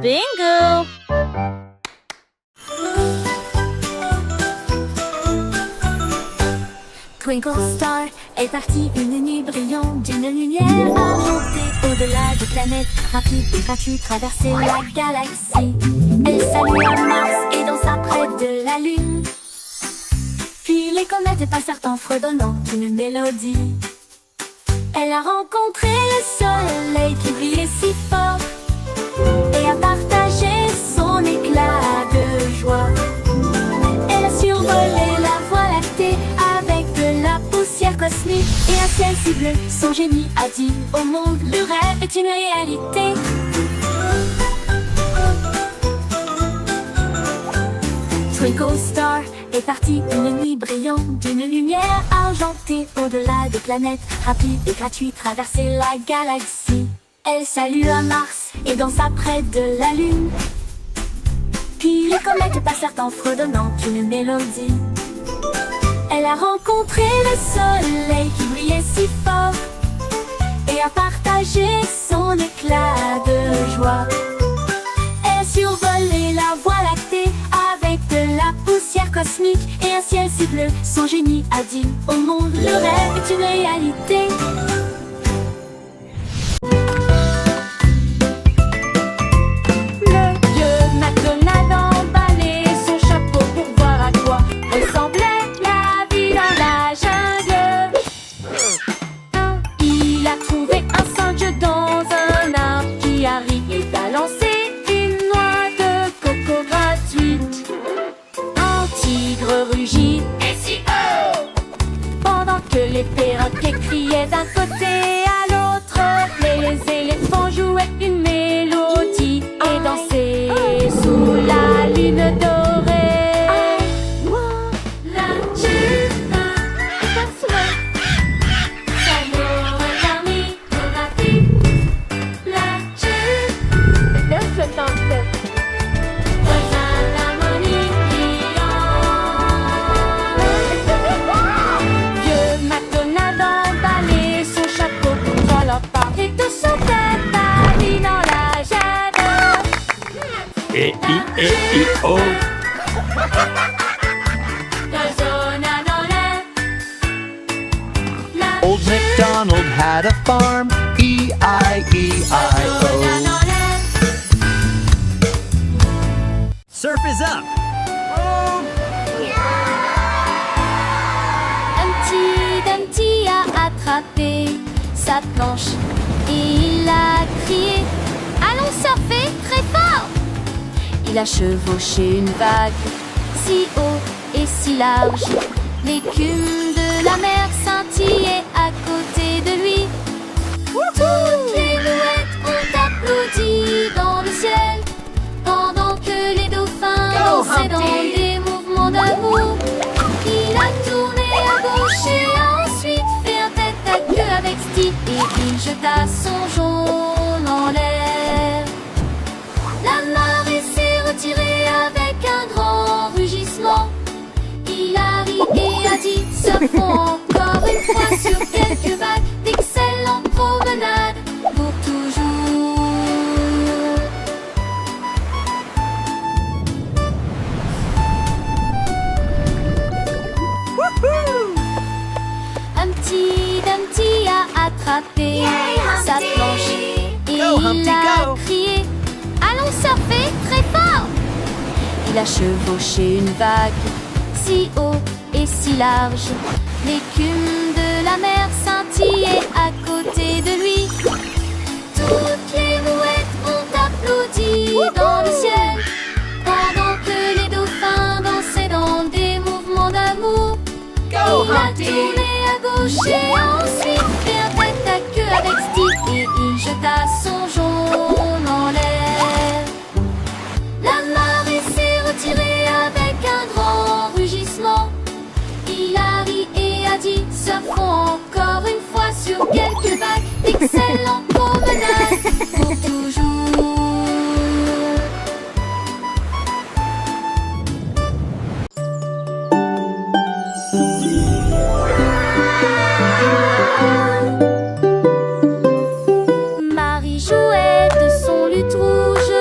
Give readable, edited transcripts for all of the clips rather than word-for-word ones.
Bingo! Twinkle Star est partie une nuit brillante d'une lumière argentée au-delà des planètes, rapide et gratuit traverser la galaxie. Elle salua Mars et dansa près de la Lune. Puis les comètes passèrent en fredonnant une mélodie. Elle a rencontré le soleil qui brillait si fort et a partagé son éclat de joie. Elle a survolé la voie lactée avec de la poussière cosmique et un ciel si bleu. Son génie a dit au monde, le rêve est une réalité. Twinkle Star est partie une nuit brillante d'une lumière argentée au-delà des planètes, rapide et gratuit traverser la galaxie. Elle salua Mars et dansa près de la Lune. Puis les comètes passèrent en fredonnant une mélodie. Elle a rencontré le soleil qui brillait si fort et a partagé son éclat de joie. Elle a survolé la voie lactée avec de la poussière cosmique et un ciel si bleu. Son génie a dit au monde, le rêve est une réalité. Les perroquets criaient d'un côté à l'autre, les éléphants jouaient une mélodie et dansaient sous la lune dorée. La China, la China, E-I-E-I-O. Old MacDonald had a farm, E-I-E-I-O. Surf is up! Humpty Dumpty a attrapé sa planche et il a crié, allons surfer très fort! Il a chevauché une vague si haut et si large. L'écume de la mer scintillait à côté de lui. Toutes les mouettes ont applaudi dans le ciel pendant que les dauphins dansaient dans des mouvements d'amour. Il a tourné à gauche et ensuite fait un tête à queue avec style et il jeta son jaune en l'air. La marée s'est retirée avec un grand rugissement. Il a ri et a dit, surfons encore une fois sur quelques vagues, d'excellentes promenades pour toujours. Humpty Dumpty a attrapé sa planche et il a crié, allons surfer très fort! Il a chevauché une vague si haut et si large. L'écume de la mer scintillait à côté de lui. Toutes les mouettes ont applaudi dans le ciel pendant que les dauphins dansaient dans des mouvements d'amour. Il a tourné à gauche et ensuite fait un tête à queue avec style et il jeta son jaune en l'air. La marée s'est retirée avec un grand rugissement. Il a ri et a dit, surfons encore une fois sur quelques vagues, d'excellentes promenades pour toujours. Marie jouait de son luth rouge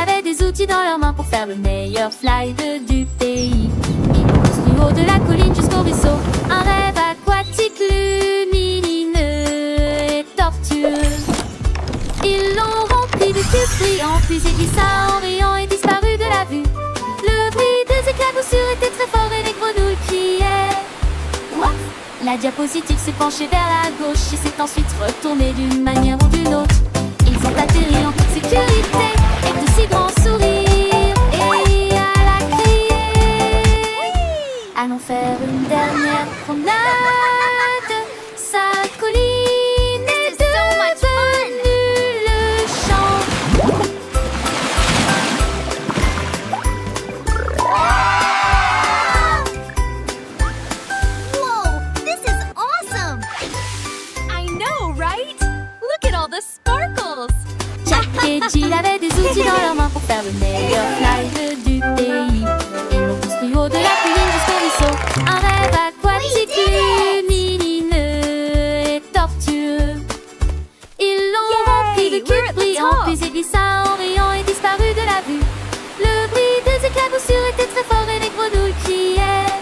avaient des outils dans leurs mains pour faire le meilleur slide du pays. Ils ont construit haut de la colline jusqu'au ruisseau un rêve aquatique lumineux et tortueux. Ils l'ont rempli de tubes brillants, puis il glissa en riant et disparut de la vue. Le bruit des éclaboussures était très fort et les grenouilles criaient. What? La diapositive s'est penchée vers la gauche et s'est ensuite retournée d'une manière ou d'une autre. Ils ont atterri en toute sécurité avec de si grands sourires. Et elle a crié, allons faire une dernière promenade. Sa colline est devenue le champ. Whoa, this is awesome! I know, right? Look at all the sparkles! Jack et Jill avaient des outils dans leurs mains pour faire le meilleur slide du pays. Ils l'ont construit haut de la colline jusqu'au ruisseau un rêve aquatique lumineux et tortueux. Ils l'ont rempli de cubes brillants, puis il glissa en riant et disparut de la vue. Le bruit des éclaboussures était très fort et les grenouilles criaient.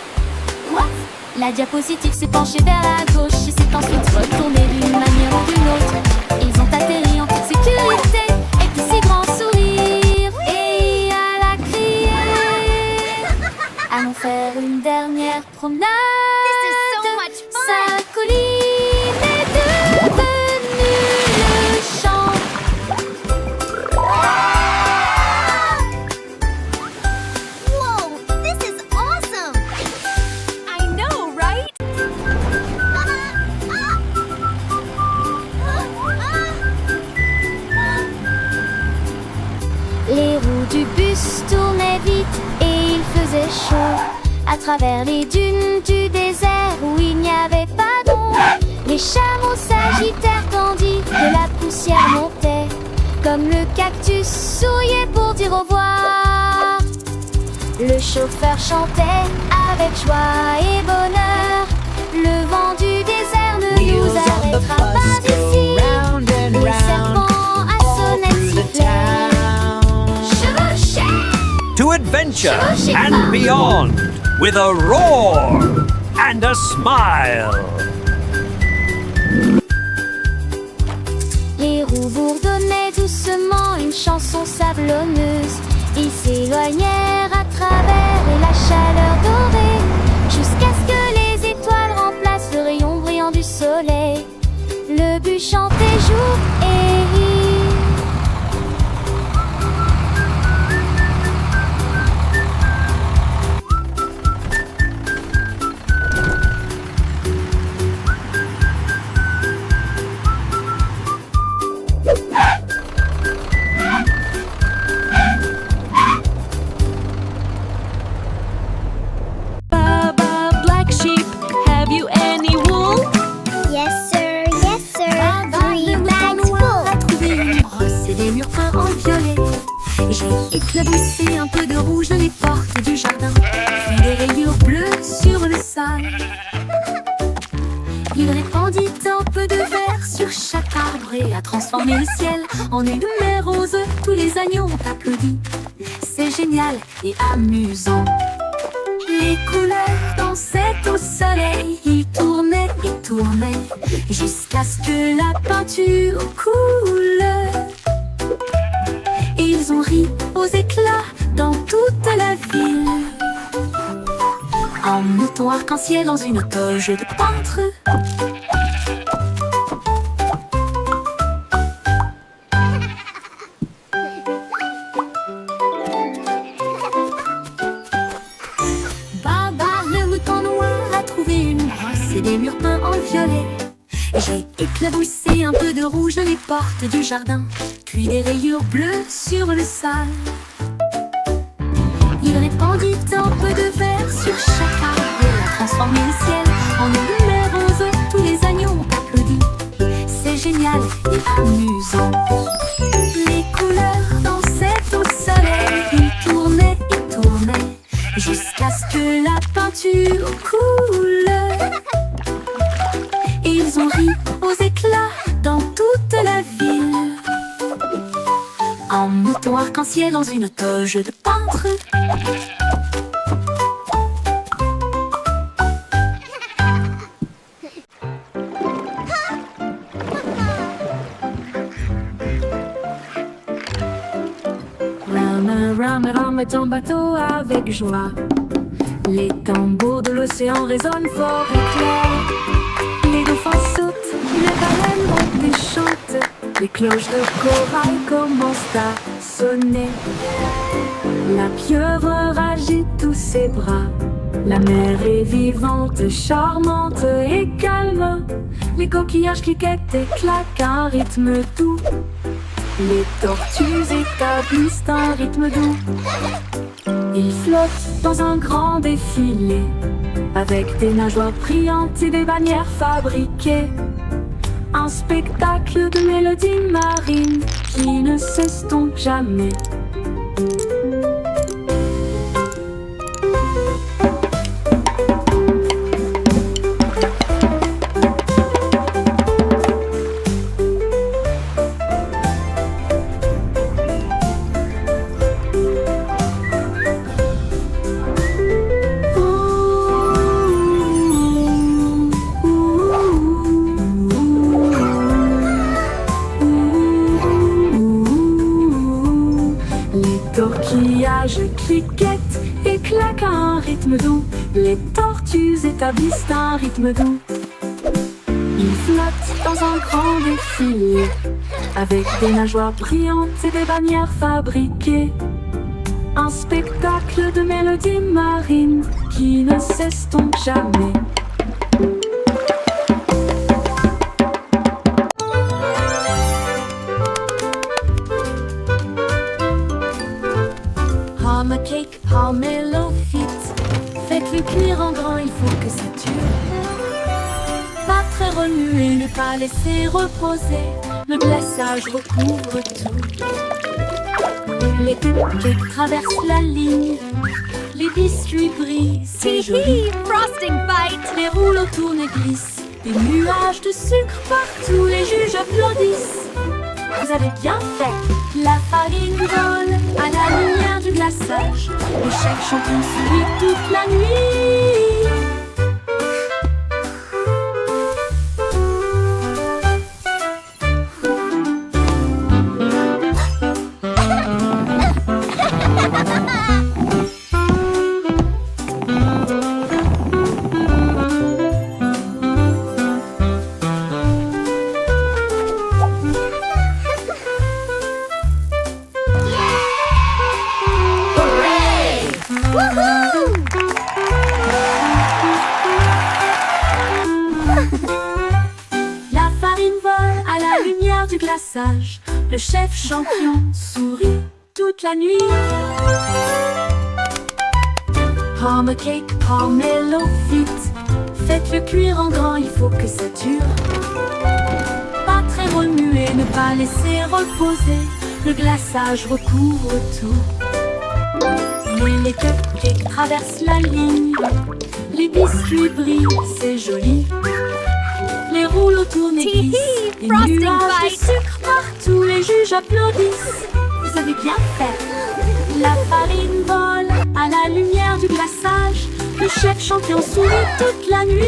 What? La diapositive s'est penchée vers la gauche et s'est ensuite retournée d'une manière ou d'une autre. Ils ont atterri en toute sécurité avec de si grands sourires. Et elle a crié, allons faire une dernière promenade. This is so much fun! Sa colline est devenue le champ. Whoa, this is awesome! I know, right? Les roues du bus tournaient vite et il faisait chaud. À travers les dunes du désert où il n'y avait pas d'ombre, les chameaux s'agitèrent tandis que la poussière montait. Comme le cactus souriait pour dire au revoir. Le chauffeur chantait avec joie et bonheur. Le vent du désert ne nous Wheels on the arrêtera pas bus go ici. round and Les round serpents à all sonnette through the sifflaient. town. Chevauchait. To adventure and beyond with a roar and a smile. Les roues bourdonnaient doucement une chanson sablonneuse. Ils s'éloignèrent à travers la chaleur dorée, jusqu'à ce que les étoiles remplacent le rayon brillant du soleil. Le but chantait jour et nuit. Baba, black sheep, have you any wool? Yes, sir, three Le bags mouton noir a full. trouvé une brosse et des murs peints en violet. J'ai éclaboussé un peu de rouge les portes du jardin, puis des rayures bleues sur le sol. Il répandit un peu de vert sur chaque arbre et a transformé le ciel en une mer rose. Tous les agneaux ont applaudi. C'est génial et amusant. Les couleurs dansaient au soleil, ils tournaient et tournaient, jusqu'à ce que la peinture coule. Ils ont ri aux éclats dans toute la ville. Un mouton arc-en-ciel dans une toge de peintre. Baba, le mouton noir a trouvé une brosse et des murs peints en violet. J'ai éclaboussé un peu de rouge les portes du jardin, puis des rayures bleues sur le sol. Il répandit un peu de vert sur chaque arbre et a transformé le ciel en une mer rose. Tous les agneaux ont applaudi. C'est génial et amusant. Les couleurs dansaient au soleil, ils tournaient et tournaient, jusqu'à ce que la peinture coule. Ils ont ri aux éclats dans toute la ville. Un mouton arc-en-ciel dans une toge de peintre. Rame ton bateau avec joie. Les tambours de l'océan résonnent fort et clair. Les dauphins sautent, les baleines montent et chantent. Les cloches de corail commencent à sonner. La pieuvre agite tous ses bras. La mer est vivante, charmante et calme. Les coquillages cliquettent et claquent un rythme doux. Les tortues établissent un rythme doux. Ils flottent dans un grand défilé, avec des nageoires brillantes et des bannières fabriquées. Un spectacle de mélodies marines qui ne s'estompe jamais. Cliquettent et claquent à un rythme doux. Les tortues établissent un rythme doux. Ils flottent dans un grand défilé, avec des nageoires brillantes et des bannières fabriquées. Un spectacle de mélodies marines qui ne s'estompe jamais. Palm cake, palmello fit. Faites-le cuire en grand, il faut que ça dure. Pas très remuer, ne pas laisser reposer. Le glaçage recouvre tout. Les cupcakes traversent la ligne. Les biscuits brillent, c'est joli. Frosting fight! Les rouleaux tournent et glissent. Des nuages de sucre partout, les juges applaudissent. Vous avez bien fait. La farine vole à la lumière du glaçage. Le chef champion sourit toute la nuit. La farine vole à la lumière du glaçage. Le chef champion sourit toute la nuit. Palm cake, palmello fit. Faites-le cuire en grand, il faut que ça dure. Pas très remuer, ne pas laisser reposer. Le glaçage recouvre tout. Mais les cupcakes traversent la ligne. Les biscuits brillent, c'est joli. Les rouleaux tournent et glissent. Des Frosting nuages de fight. sucre partout, les juges applaudissent. Vous avez bien fait. La farine vole à la lumière du glaçage. Le chef champion sourit toute la nuit.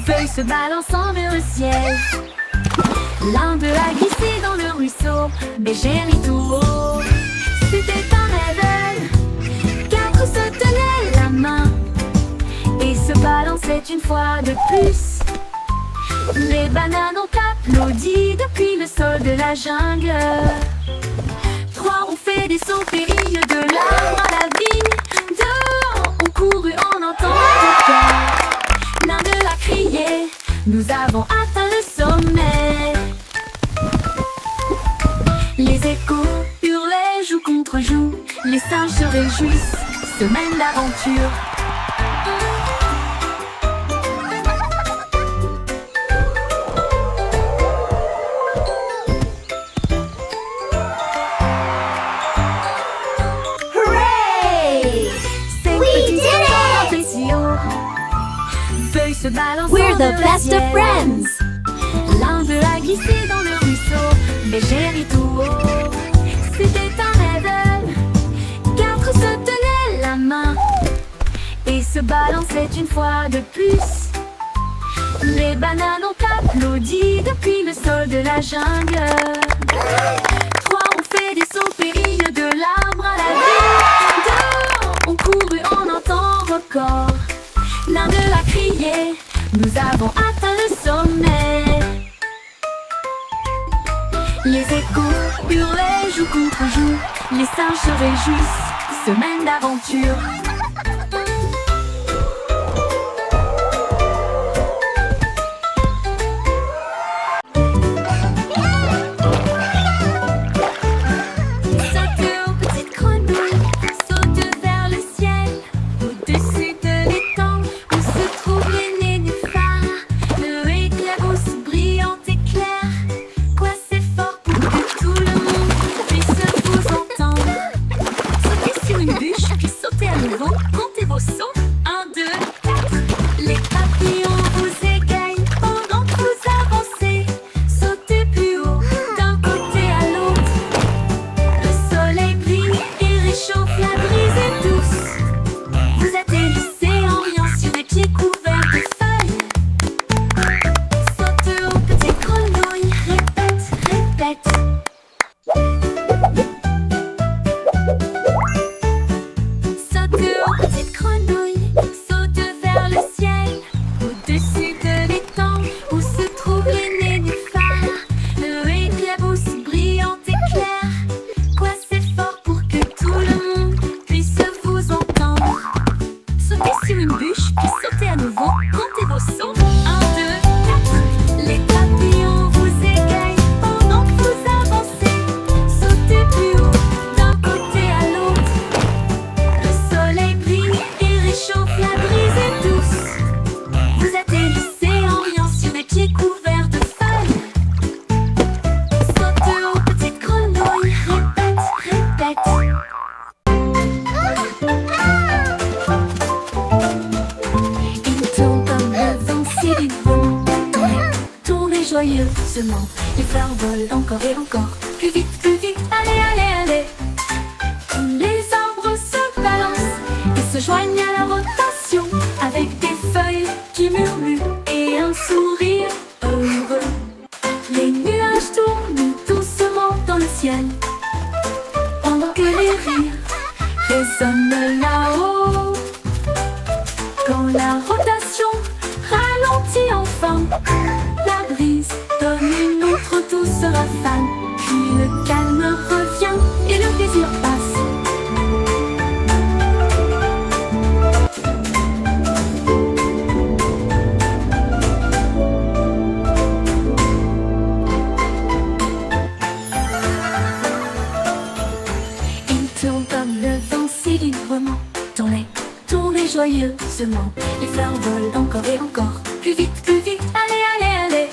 Feuilles se balançant vers le ciel. L'un d'eux a glissé dans le ruisseau, mais j'ai ri tout haut. C'était un rêve. Quatre se tenaient la main et se balançaient une fois de plus. Les bananes ont applaudi depuis le sol de la jungle. Trois ont fait des sauts périlleux de l'arbre à la vigne. Deux ont couru en entendant le cœur. L'un d'eux a crié, nous avons atteint le sommet. Les échos hurlaient joue contre joue. Les singes se réjouissent, semaine d'aventure. the best of friends. L'un d'eux a glissé dans le ruisseau, mais j'ai ri tout haut. C'était un rêve, quatre se tenaient la main et se balançaient une fois de plus. Les bananes ont applaudi depuis le sol de la jungle. Trois ont fait des sauts périlleux de l'arbre à la vie. Deux ont couru en un temps record. L'un d'eux a crié, nous avons atteint le sommet. Les échos hurlaient jour contre jour. Les singes se réjouissent, semaine d'aventure. Comptez vos sauts, 1, 2, 4. Les papillons vous égayent pendant que vous avancez. Sautez plus haut, d'un côté à l'autre. Le soleil brille et réchauffe, la brise est douce. Vous atterrissez en riant sur des pieds couverts de feuilles. Saute haut, petite grenouille, répète, répète. Petite grenouille, saute vers le ciel. Au-dessus de l'étang où se trouvent les nénuphars. Le éclabousse brillante et claire. Quoi c'est fort pour que tout le monde puisse vous entendre. Sautez sur une bûche, puis sautez à nouveau. Comptez vos sauts, 1, 2, 4. Les papillons vous égayent pendant que vous avancez. Sautez plus haut, d'un côté à l'autre. Le soleil brille et réchauffe, la brise est douce. Vous atterrissez en riant sur des pieds couverts de feuilles. Saute haut, petite grenouille, répète, répète. Il tourne comme le vent si vite vent. Tournez joyeusement. Les fleurs volent encore et encore. Plus vite, allez, allez, allez. Les arbres se balancent et se joignent à la rotation, avec des feuilles qui murmurent et un sourire heureux. Les nuages tournent doucement dans le ciel, pendant que les rires résonnent là-haut. Quand la rotation ralentit enfin, la brise donne une autre douce rafale. Puis le calme revient et le plaisir passe. Tournez joyeusement. Les fleurs volent encore et encore. Plus vite, allez, allez, allez.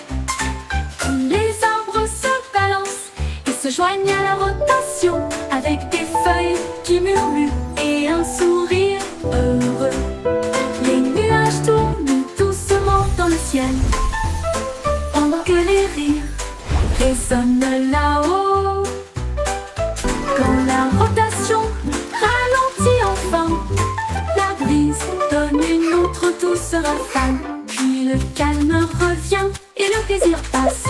Les arbres se balancent et se joignent à la rotation, avec des feuilles qui murmurent et un sourire heureux. Les nuages tournent doucement dans le ciel, pendant que les rires résonnent là-haut. Quand la rotation ralentit enfin, la brise donne une autre douce rafale. Puis le calme revient et le plaisir passe.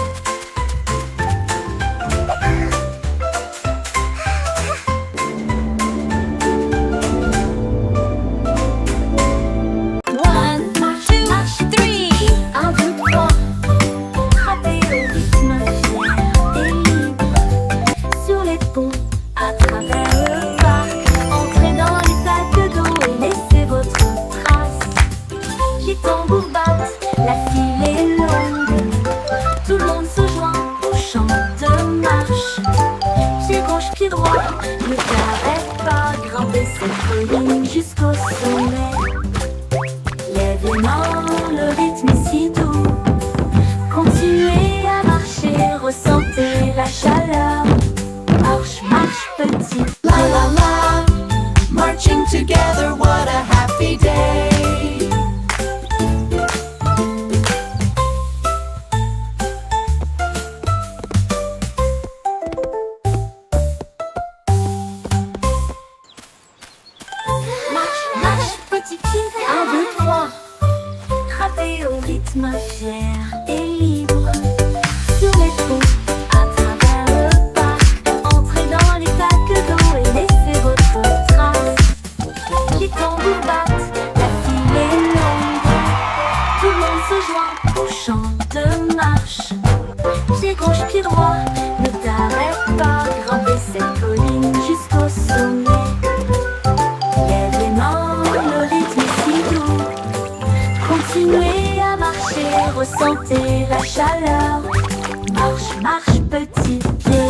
Tambour batte, la file est longue. Tout le monde pied gauche, pied droit. Ne t'arrête pas, grimper cette colline jusqu'au sommet. Lève les mains, le rythme est si doux. Continuez à marcher, ressentez la chaleur. Marche, marche, petit pied.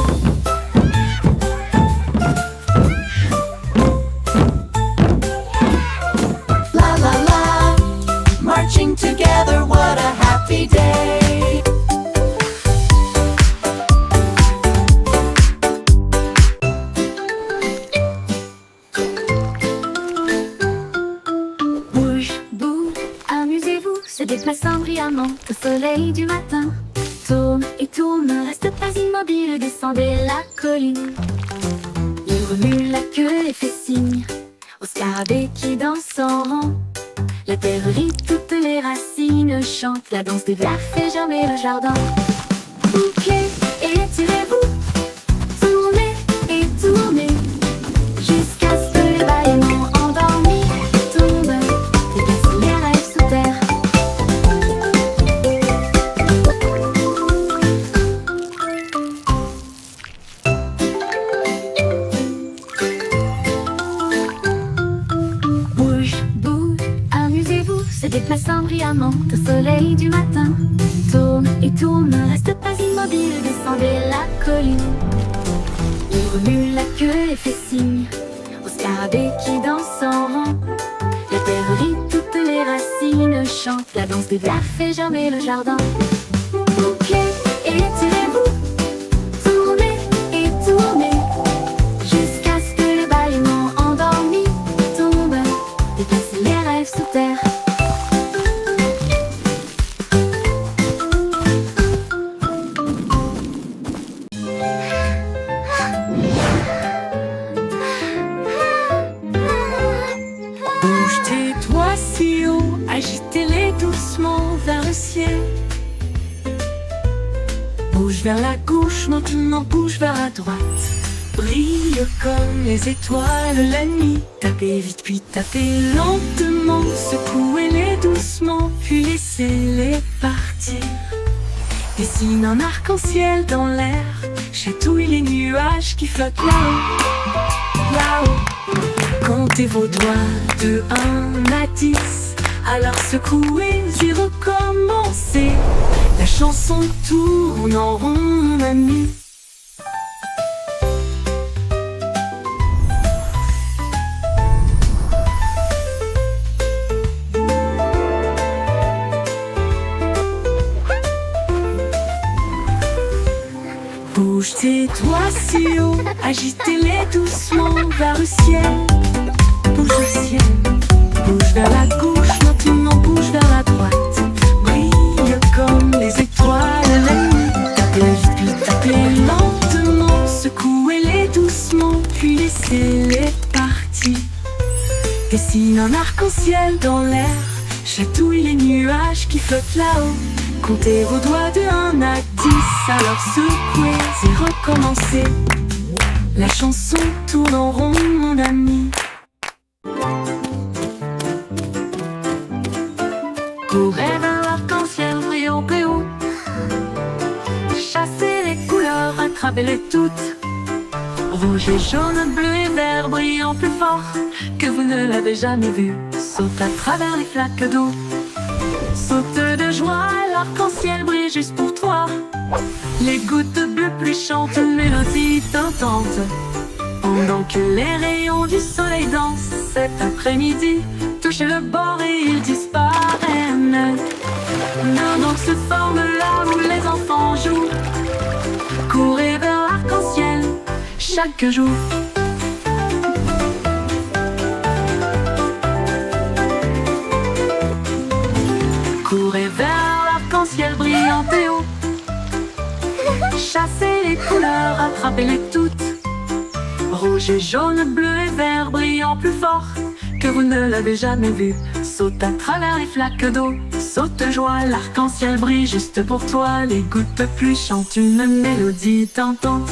La la la, marching together, what a happy day. Bouge, bouge, amusez-vous, se déplaçant brillamment au soleil du matin. Tourne et tourne, ne reste pas immobile, descendez la colline. Il remue la queue et fait signe au scarabée qui danse en rang. La terre rit, toutes les racines chantent, la danse des vers fait germer le jardin. Bouquez et étirez-vous, tournez et tournez, jusqu'à ce que les bâillements endormis tombent, déplacent les rêves sous terre. Bouge, bouge, amusez-vous, se déplaçant brillamment au soleil du matin. Tourne et tourne, ne reste pas immobile, descendez la colline. Il remue la queue et fait signe au scarabée qui danse en rang. La terre rit, toutes les racines chantent, la danse des vers fait germer le jardin. Bouquez et étirez-vous, tournez et tournez, jusqu'à ce que les bâillements endormis tombent, déplacent les rêves sous terre. Bouge tes doigts si haut, agitez-les doucement vers le ciel. Bouge vers la gauche, maintenant bouge vers la droite. Brille comme les étoiles la nuit. Tapez vite puis tapez lentement. Secouez-les doucement puis laissez-les partir. Dessine un arc-en-ciel dans l'air. Chatouille les nuages qui flottent là-haut, là-haut. Comptez vos doigts de 1 à 10. Alors secouez et recommencez. La chanson tourne en rond, mon ami. Bouge tes doigts si haut, agitez-les doucement vers le ciel. Bouge le ciel, bouge vers la gauche, maintenant bouge vers la droite. Brille comme les étoiles la nuit. Tapez vite puis tapez lentement. Secouez-les doucement puis laissez-les partir. Dessine un arc-en-ciel dans l'air. Chatouille les nuages qui flottent là-haut. Comptez vos doigts de 1 à 10. Alors secouez et recommencez. La chanson tourne en rond, mon ami. Courez vers l'arc-en-ciel brillant plus haut. Chassez les couleurs, attrapez-les toutes. Rouge et jaune, bleu et vert brillant plus fort que vous ne l'avez jamais vu. Saute à travers les flaques d'eau. Saute de joie, l'arc-en-ciel brille juste pour toi. Les gouttes de bleu pluie chantent une mélodie tentante. Pendant que les rayons du soleil dansent cet après-midi, touchez le bord et ils disparaissent. Un donc se forme là où les enfants jouent. Courez vers l'arc-en-ciel chaque jour. Courez vers l'arc-en-ciel brillant et haut. Chassez les couleurs, attrapez-les toutes. Rouge et jaune, bleu et vert brillant plus fort que vous ne l'avez jamais vu. Saute à travers les flaques d'eau. Saute de joie, l'arc-en-ciel brille juste pour toi. Les gouttes de pluie chantent une mélodie tentante.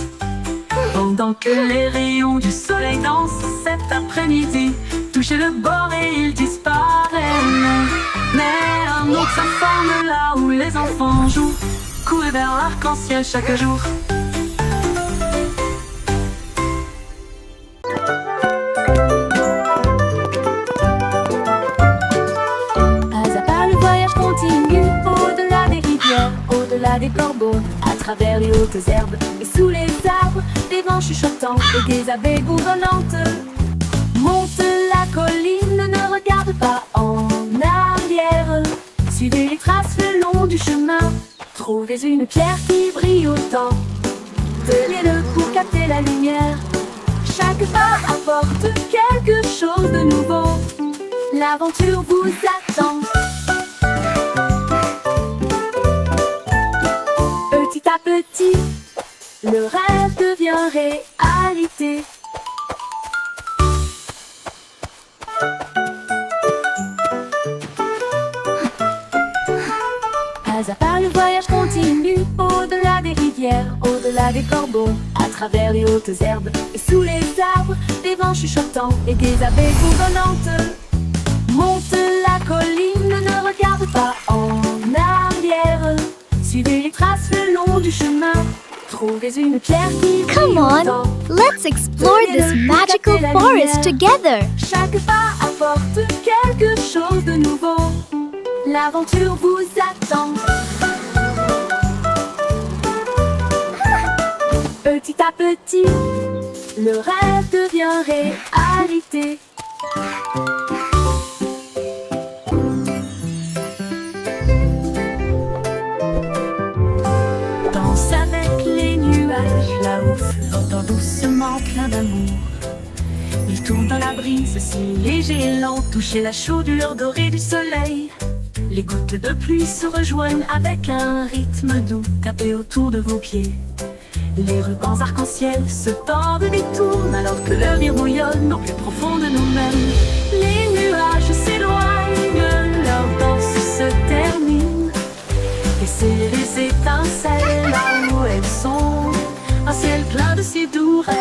Pendant que les rayons du soleil dansent cet après-midi, touchez le bord et ils disparaissent. Mais un autre se forme là où les enfants jouent. courez vers l'arc-en-ciel chaque jour. Pas à pas le voyage continue, au-delà des rivières, au-delà des corbeaux, à travers les hautes herbes et sous les arbres, des vents chuchotants et des abeilles bourdonnantes. Monte la colline, ne regarde pas en arrière. Suivez les traces le long du chemin. Trouvez une pierre qui brille autant. Tenez-le pour capter la lumière. Chaque pas apporte quelque chose de nouveau. L'aventure vous attend. Petit à petit, le rêve devient réalité. Pas à pas le voyage continue, au-delà des rivières, au-delà des corbeaux, à travers les hautes herbes et sous les arbres, des vents chuchotants et des abeilles bourdonnantes. Monte la colline, ne regarde pas en arrière. Suivez les traces le long du chemin. Trouvez une pierre qui brille Come on, autant. let's explore this magical forest together. Chaque pas apporte quelque chose de nouveau. L'aventure vous attend. Petit à petit, le rêve devient réalité. Danse avec les nuages, là-haut flottant doucement plein d'amour. Il tourne dans la brise, si léger et lent, toucher la chaudure dorée du soleil. Les gouttes de pluie se rejoignent avec un rythme doux, tapé autour de vos pieds. Les rubans arc-en-ciel se tordent et détournent alors que le rire bouillonne au plus profond de nous-mêmes. Les nuages s'éloignent, leur danse se termine. Laissez les étincelles là où elles sont, un ciel plein de si doux rêves.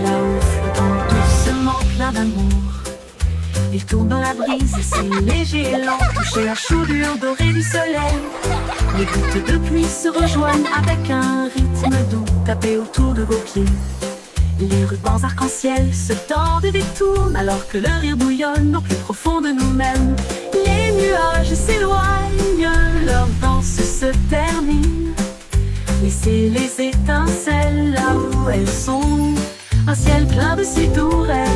Là-haut flottant doucement plein d'amour. Il tourne dans la brise, si léger et lent, toucher la chaudure dorée du soleil. Les gouttes de pluie se rejoignent avec un rythme doux, tapé autour de vos pieds. Les rubans arc-en-ciel se tordent et détournent alors que le rire bouillonne au plus profond de nous-mêmes. Les nuages s'éloignent, leur danse se termine. Laissez les étincelles là où elles sont, un ciel plein de si doux rêves.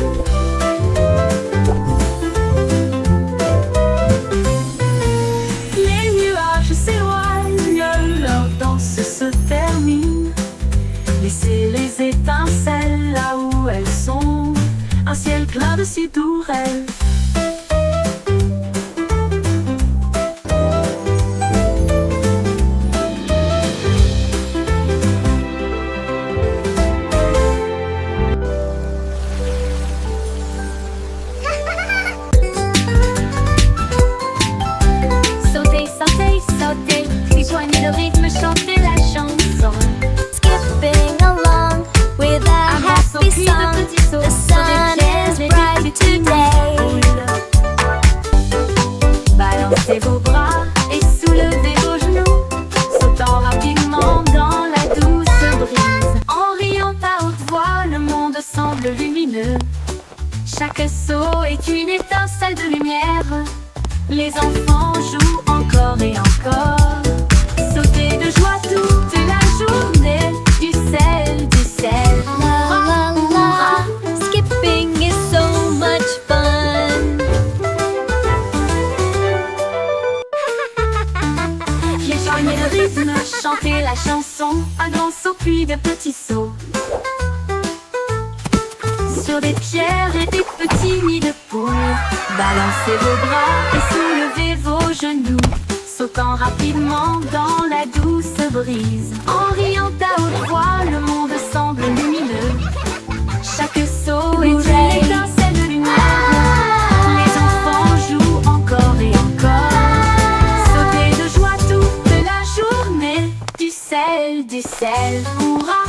Les nuages s'éloignent, leur danse se termine. Laissez les étincelles là où elles sont, un ciel plein de si doux rêves. Le rythme, chanter la chanson. Skipping along with a happy song. The sun is bright today. Balancez vos bras et soulevez vos genoux, sautant rapidement dans la douce brise. En riant à haute voix, le monde semble lumineux. Chaque saut est une étincelle de lumière. Les enfants jouent encore et encore. Sauter de joie toute la journée, du sel, du sel. La la la, skipping is so much fun. Joignez le rythme, chantez la chanson, un grand saut puis de petits sauts. Sur des pierres et des petits nids de poules, balancez vos bras et soulevez vos genoux, sautant rapidement dans la douce brise. En riant à haute voix, le monde semble lumineux. Chaque saut est une étincelle de lumière. Les enfants jouent encore et encore. Sauter de joie toute la journée. Du sel, hurrah!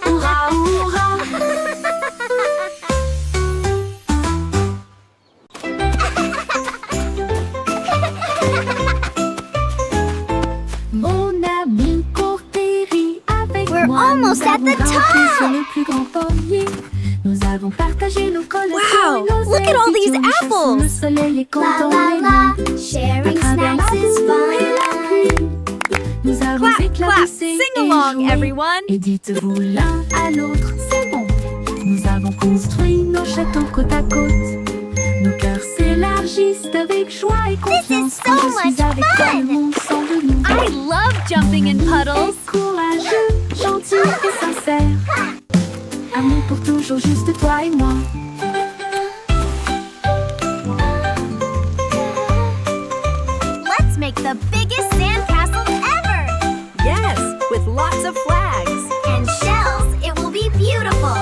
Hurrah, hurrah. Mon ami court et rit avec We're moi. almost Nous at avons the grimpé top. sur le plus grand pommier. Nous avons partagé nos collations. Wow, et nos look at all ailes. these Nous chassons le apples. soleil et La comptons la les la, nuits. sharing À travers snacks la is boue et fun. la pluie, nous avons Clap, clap, éclaboussé sing et along, joué. everyone. Et dites-vous l'un à l'autre, c'est bon. Nous avons construit nos châteaux côte à côte. Nos cœurs s'élargissent avec joie et confiance. so Quand je suis much avec toi, fun. le monde semble nouveau. I love jumping in puddles. Courageux, gentil et sincère. Amour pour toujours, juste toi et moi. Let's make the biggest sandcastle ever. Yes, with lots of flags. And shells, it will be beautiful.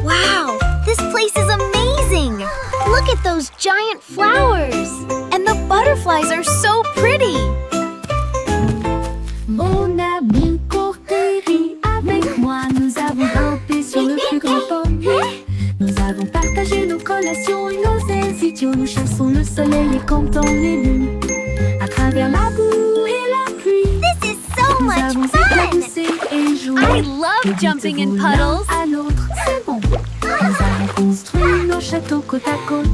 Wow, this place is amazing. Look at those giant flowers. And the butterflies are so pretty. Mon ami court et rit avec moi. Nous avons grimpé sur le plus grand pommier. Nous avons partagé nos collations et nos ailes idiots. Nous chassons le soleil et comptons les lunes. À travers la boue et la pluie, This is so nous much avons fun. éclaboussé et joué. I Et love jumping in dites-vous l'un puddles. à l'autre, c'est bon. Nous avons construit nos châteaux côte à côte.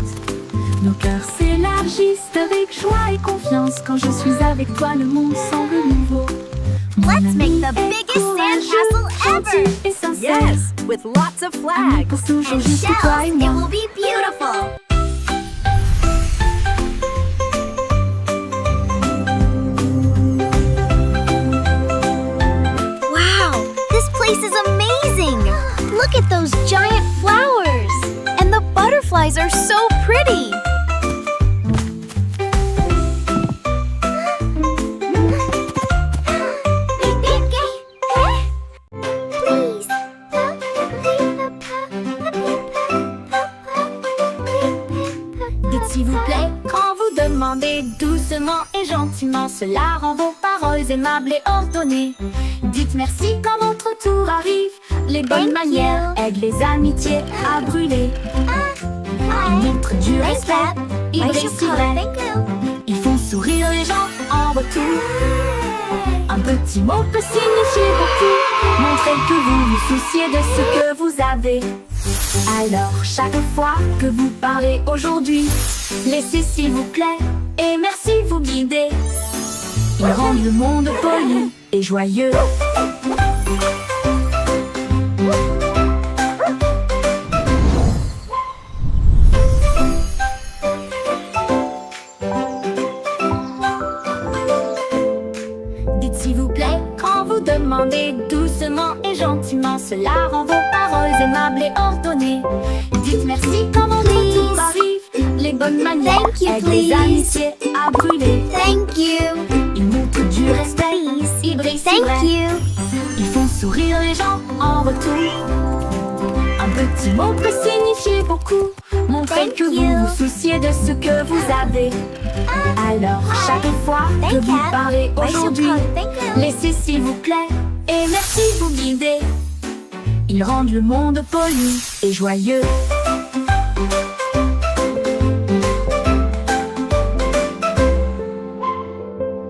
Nos cœurs s'élargissent avec joie et confiance. Quand je suis avec toi, le monde semble nouveau. Mon Let's make ami the est biggest courageux, sandcastle gentil ever. et sincère. Yes, with lots of Amour flags. pour toujours, And juste toi et shells, it moi. will be beautiful. Wow, this place is amazing. Look at those giant flowers. And the butterflies are so pretty. Please. Dites s'il vous plaît, quand vous demandez doucement et gentiment, cela rend vos paroles aimables et ordonnées. Dites merci quand votre tour arrive. Les bonnes Thank manières you. aident les amitiés à brûler. Ils montrent du respect, ils I brillent should si call vrai. it. Thank you. Ils font sourire les gens en retour. Un petit mot peut signifier beaucoup. Montrez que vous vous souciez de ce que vous avez. Alors chaque fois que vous parlez aujourd'hui, laissez s'il vous plaît et merci vous guider. Ils rendent le monde poli et joyeux. Dites s'il vous plaît quand vous demandez doucement et gentiment, cela rend vos paroles aimables et ordonnées. Dites merci quand votre tour arrive. Les bonnes manières Thank you, aident les please. amitiés à brûler. Thank you. Ils montrent du respect, Please. ils brillent si Thank vrai. you. Ils font sourire les gens en retour. Un petit mot peut signifier beaucoup. Montrez Thank que vous you. vous souciez de ce que vous avez. Alors chaque fois que Thank vous you. parlez I should aujourd'hui, call it. Thank you. laissez s'il vous plaît et merci vous guider. Ils rendent le monde poli et joyeux.